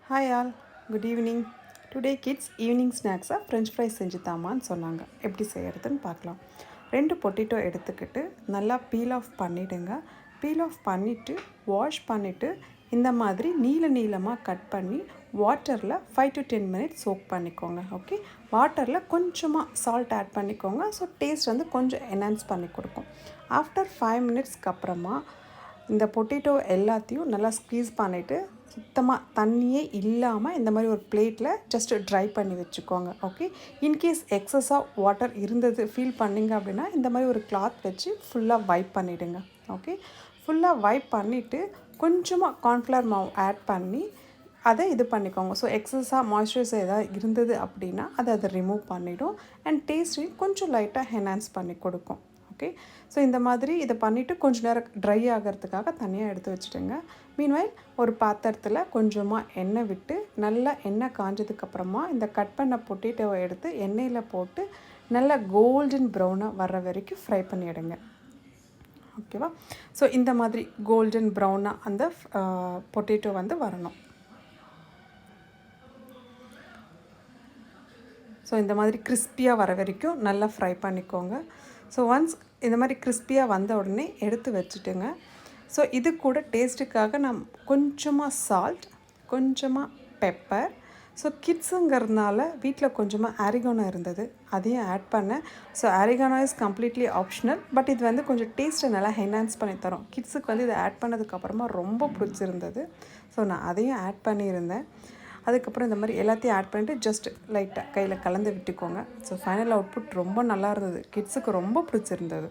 Hi all, good evening. Today kids evening ஸ்நாக்ஸாக French fries செஞ்சு தாமான்னு சொன்னாங்க. எப்படி செய்கிறதுன்னு பார்க்கலாம். 2 பொட்டேட்டோ எடுத்துக்கிட்டு நல்லா பீல் ஆஃப் பண்ணிவிடுங்க. பீல் ஆஃப் பண்ணிவிட்டு வாஷ் பண்ணிவிட்டு இந்த மாதிரி நீளமாக கட் பண்ணி வாட்டரில் 5 to 10 minutes சோக் பண்ணிக்கோங்க. ஓகே, வாட்டரில் கொஞ்சமாக சால்ட் ஆட் பண்ணிக்கோங்க. ஸோ டேஸ்ட் வந்து கொஞ்சம் என்ஹான்ஸ் பண்ணி கொடுக்கும். ஆஃப்டர் 5 minutesக்கு அப்புறமா இந்த பொட்டேட்டோ எல்லாத்தையும் நல்லா ஸ்க்வீஸ் பண்ணிவிட்டு சுத்தமாக தண்ணியே இல்லாமல் இந்த மாதிரி ஒரு பிளேட்டில் ஜஸ்ட்டு ட்ரை பண்ணி வச்சுக்கோங்க. ஓகே, இன்கேஸ் எக்ஸஸாக வாட்டர் இருந்தது ஃபீல் பண்ணிங்க அப்படின்னா இந்த மாதிரி ஒரு கிளாத் வச்சு ஃபுல்லாக வைப் பண்ணிவிடுங்க. ஓகே, ஃபுல்லாக வைப் பண்ணிவிட்டு கொஞ்சமாக கார்ன்ஃப்ளவர் மாவு ஆட் பண்ணி அதை இது பண்ணிக்கோங்க. ஸோ எக்ஸஸாக மாய்ஸ்சரைசர் ஏதாவது இருந்தது அப்படின்னா அதை ரிமூவ் பண்ணிவிடும் அண்ட் டேஸ்ட்டையும் கொஞ்சம் லைட்டாக என்ஹான்ஸ் பண்ணி கொடுக்கும். ஓகே, ஸோ இந்த மாதிரி இதை பண்ணிவிட்டு கொஞ்சம் நேரம் ட்ரை ஆகிறதுக்காக தனியாக எடுத்து வச்சுட்டுங்க. மீன்வைல் ஒரு பாத்திரத்தில் கொஞ்சமாக எண்ணெய் விட்டு நல்லா எண்ணெய் காஞ்சதுக்கப்புறமா இந்த கட் பண்ண பொட்டேட்டோவை எடுத்து எண்ணெயில் போட்டு நல்லா கோல்டன் ப்ரௌனாக வர்ற வரைக்கும் ஃப்ரை பண்ணிவிடுங்க. ஓகேவா? ஸோ இந்த மாதிரி கோல்டன் ப்ரௌனாக அந்த பொட்டேட்டோ வந்து வரணும். ஸோ இந்த மாதிரி கிறிஸ்பியாக வர வரைக்கும் நல்லா ஃப்ரை பண்ணிக்கோங்க. ஸோ ஒன்ஸ் இந்த மாதிரி கிறிஸ்பியாக வந்த உடனே எடுத்து வச்சுட்டுங்க. ஸோ இது கூட டேஸ்ட்டுக்காக நான் கொஞ்சமாக சால்ட், கொஞ்சமாக பெப்பர், ஸோ கிட்ஸுங்கிறதுனால வீட்டில் கொஞ்சமாக ஆரிகானோ இருந்தது, அதையும் ஆட் பண்ணேன். So oregano is completely optional, but இது வந்து கொஞ்சம் டேஸ்ட்டை நல்லா என்ஹான்ஸ் பண்ணி தரும். கிட்ஸுக்கு வந்து இதை ஆட் பண்ணதுக்கப்புறமா ரொம்ப பிடிச்சிருந்தது. ஸோ நான் அதையும் ஆட் பண்ணியிருந்தேன். அதுக்கப்புறம் இந்த மாதிரி எல்லாத்தையும் ஆட் பண்ணிவிட்டு ஜஸ்ட் லைட்டாக கையில் கலந்து விட்டுக்கோங்க. ஸோ ஃபைனல் அவுட்புட் ரொம்ப நல்லா இருந்தது. கிட்ஸுக்கு ரொம்ப பிடிச்சிருந்தது.